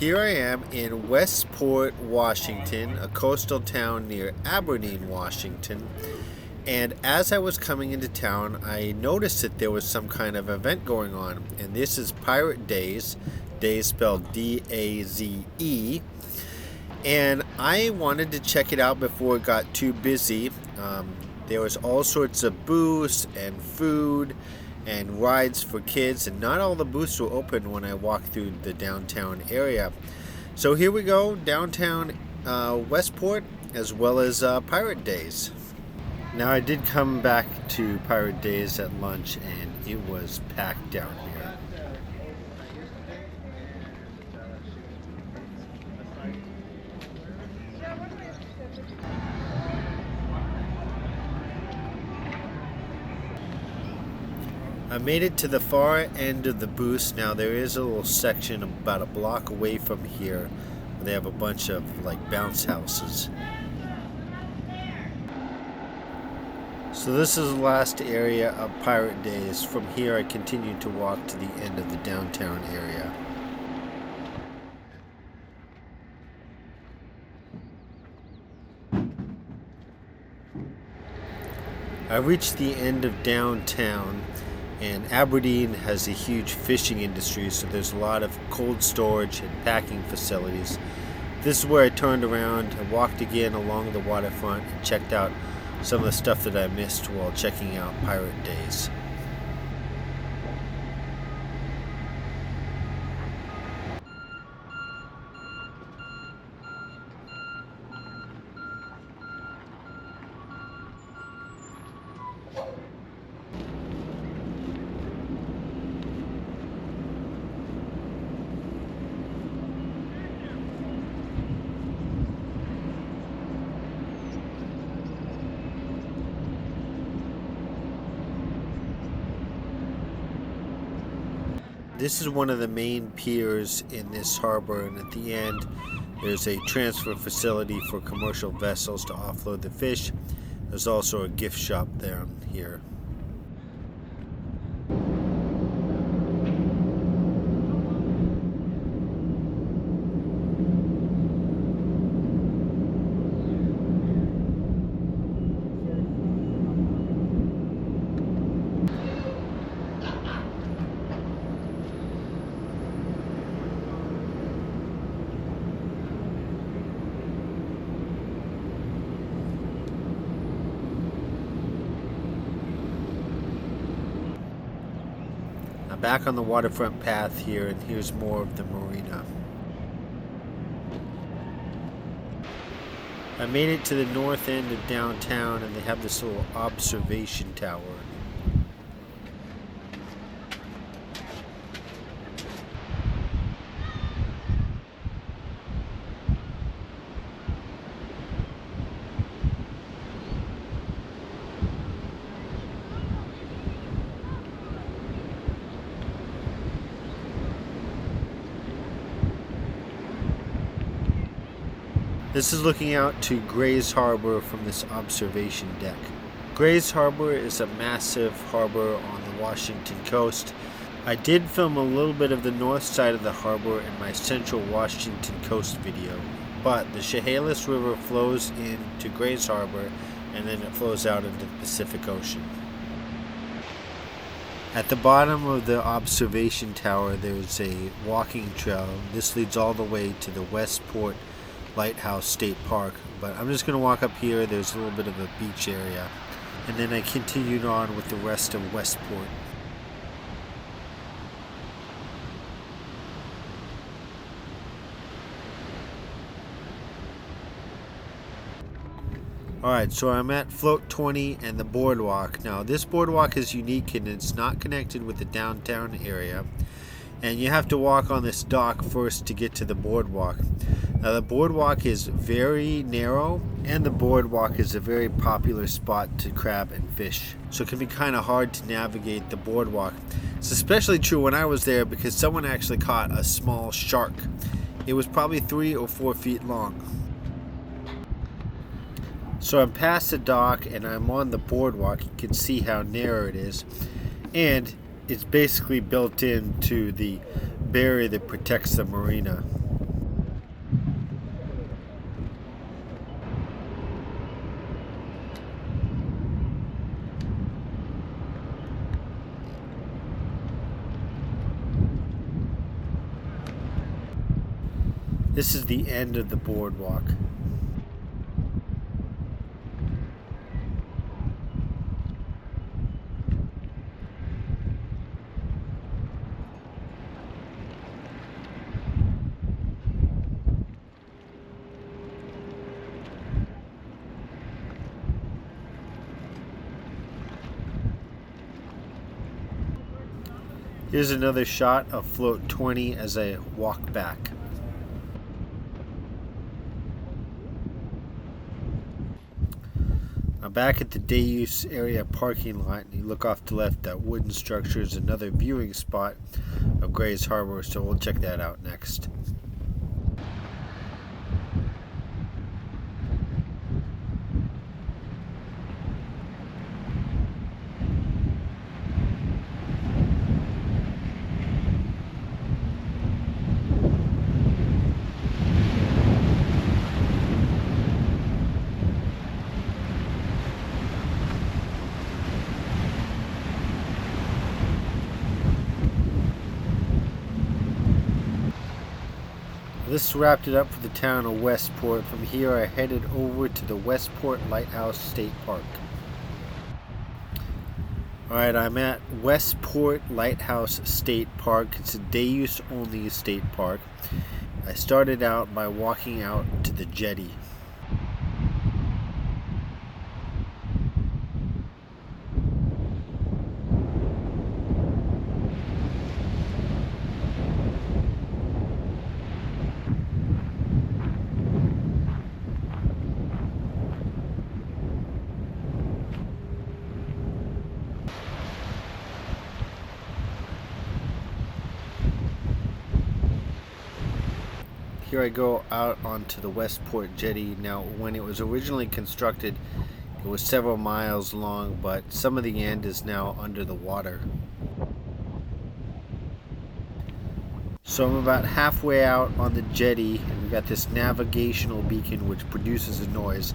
Here I am in Westport, Washington, a coastal town near Aberdeen, Washington. And as I was coming into town, I noticed that there was some kind of event going on. And this is Pirate Daze, daze spelled D-A-Z-E. And I wanted to check it out before it got too busy. There was all sorts of booths and food and rides for kids, and not all the booths were open when I walked through the downtown area. So here we go, downtown Westport, as well as Pirate Daze. Now I did come back to Pirate Daze at lunch, and it was packed down here. I made it to the far end of the booth. Now there is a little section about a block away from here where they have a bunch of like bounce houses. So this is the last area of Pirate Daze. From here I continued to walk to the end of the downtown area. I reached the end of downtown, and Aberdeen has a huge fishing industry, so there's a lot of cold storage and packing facilities. This is where I turned around and walked again along the waterfront and checked out some of the stuff that I missed while checking out Pirate Daze. This is one of the main piers in this harbor, and at the end there's a transfer facility for commercial vessels to offload the fish. There's also a gift shop down here. Back on the waterfront path here, and here's more of the marina. I made it to the north end of downtown, and they have this little observation tower. This is looking out to Grays Harbor from this observation deck. Grays Harbor is a massive harbor on the Washington coast. I did film a little bit of the north side of the harbor in my Central Washington coast video, but the Chehalis River flows into Grays Harbor and then it flows out into the Pacific Ocean. At the bottom of the observation tower there's a walking trail. This leads all the way to the Westport Lighthouse State Park, but I'm just going to walk up here. There's a little bit of a beach area, and then I continued on with the rest of Westport. Alright, so I'm at Float 20 and the boardwalk. Now this boardwalk is unique and it's not connected with the downtown area, and you have to walk on this dock first to get to the boardwalk. Now the boardwalk is very narrow, and the boardwalk is a very popular spot to crab and fish. So it can be kind of hard to navigate the boardwalk. It's especially true when I was there because someone actually caught a small shark. It was probably 3 or 4 feet long. So I'm past the dock and I'm on the boardwalk. You can see how narrow it is. And it's basically built into the barrier that protects the marina. This is the end of the boardwalk. Here's another shot of float 20 as I walk back. I'm back at the day use area parking lot, and you look off to the left, that wooden structure is another viewing spot of Grays Harbor, so we'll check that out next. This wrapped it up for the town of Westport. From here I headed over to the Westport Lighthouse State Park. Alright, I'm at Westport Lighthouse State Park. It's a day use only state park. I started out by walking out to the jetty. Here I go out onto the Westport jetty. Now, when it was originally constructed, it was several miles long, but some of the end is now under the water. So I'm about halfway out on the jetty, and we've got this navigational beacon which produces a noise.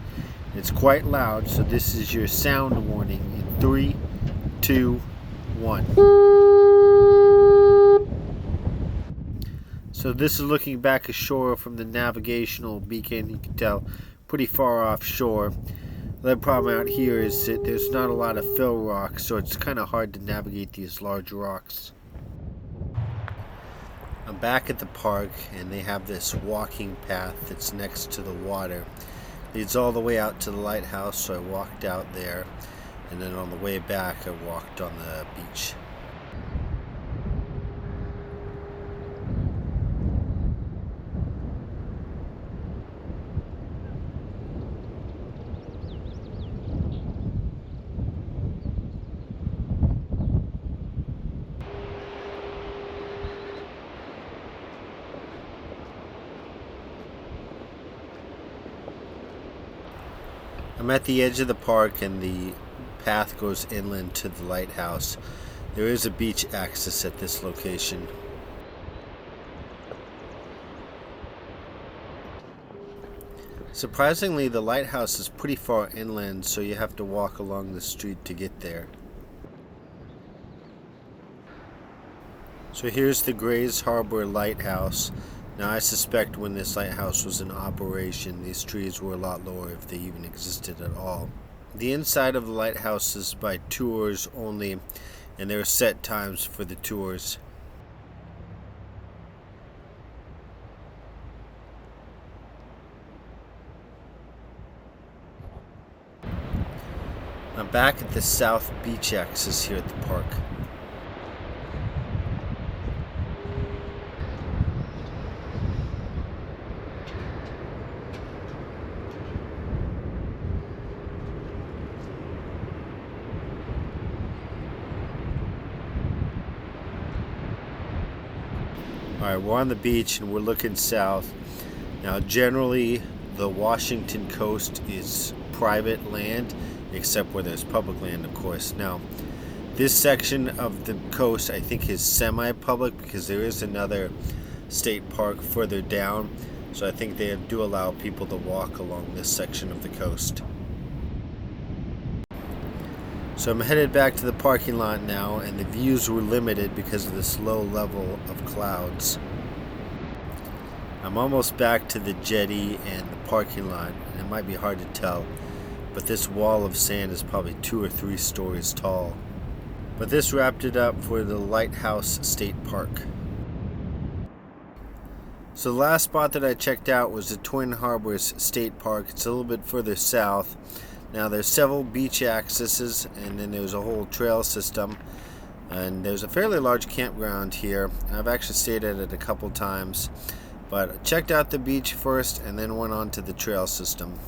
It's quite loud, so this is your sound warning in 3, 2, 1. So this is looking back ashore from the navigational beacon. You can tell pretty far offshore. The problem out here is that there's not a lot of fill rocks, so it's kind of hard to navigate these large rocks. I'm back at the park, and they have this walking path that's next to the water. It leads all the way out to the lighthouse, so I walked out there, and then on the way back I walked on the beach. I'm at the edge of the park, and the path goes inland to the lighthouse. There is a beach access at this location. Surprisingly, the lighthouse is pretty far inland, so you have to walk along the street to get there. So here's the Grays Harbor Lighthouse. Now, I suspect when this lighthouse was in operation, these trees were a lot lower, if they even existed at all. The inside of the lighthouse is by tours only, and there are set times for the tours. I'm back at the South Beach axis here at the park. Alright, we're on the beach and we're looking south. Now, generally, the Washington coast is private land, except where there's public land, of course. Now, this section of the coast, I think, is semi-public because there is another state park further down. So I think they do allow people to walk along this section of the coast. So I'm headed back to the parking lot now, and the views were limited because of this low level of clouds. I'm almost back to the jetty and the parking lot, and it might be hard to tell, but this wall of sand is probably 2 or 3 stories tall. But this wrapped it up for the Lighthouse State Park. So the last spot that I checked out was the Twin Harbors State Park. It's a little bit further south. Now there's several beach accesses, and then there's a whole trail system. And there's a fairly large campground here. I've actually stayed at it a couple times. But I checked out the beach first and then went on to the trail system.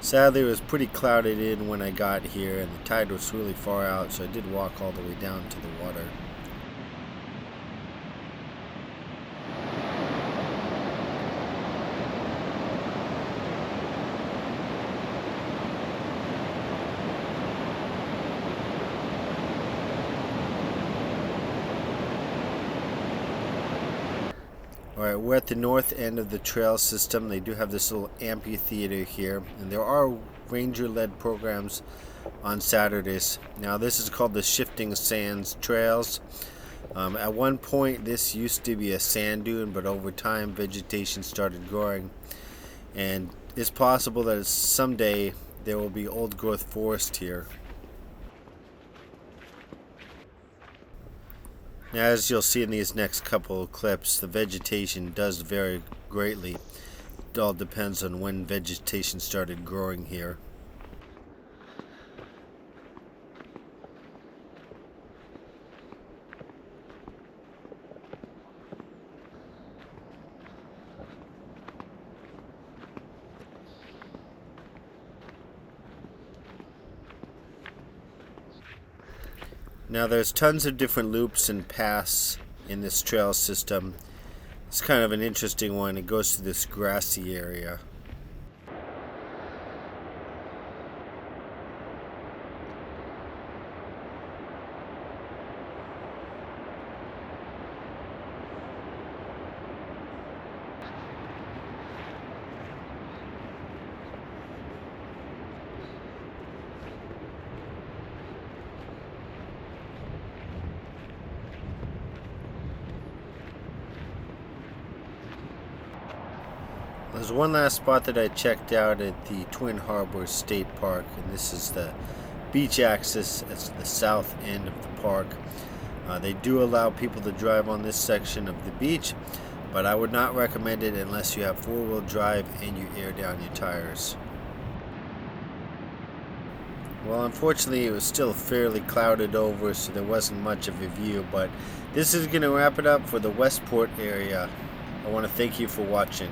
Sadly, it was pretty clouded in when I got here, and the tide was really far out, so I did walk all the way down to the water. Alright, we're at the north end of the trail system. They do have this little amphitheater here, and there are ranger-led programs on Saturdays. Now this is called the Shifting Sands Trails. At one point this used to be a sand dune, but over time vegetation started growing, and it's possible that someday there will be old growth forest here. Now, as you'll see in these next couple of clips, the vegetation does vary greatly. It all depends on when vegetation started growing here. Now there's tons of different loops and paths in this trail system. It's kind of an interesting one. It goes to this grassy area. There's one last spot that I checked out at the Twin Harbors State Park, and this is the beach access at the south end of the park. They do allow people to drive on this section of the beach, but I would not recommend it unless you have four-wheel drive and you air down your tires. Well, unfortunately it was still fairly clouded over, so there wasn't much of a view, but this is going to wrap it up for the Westport area. I want to thank you for watching.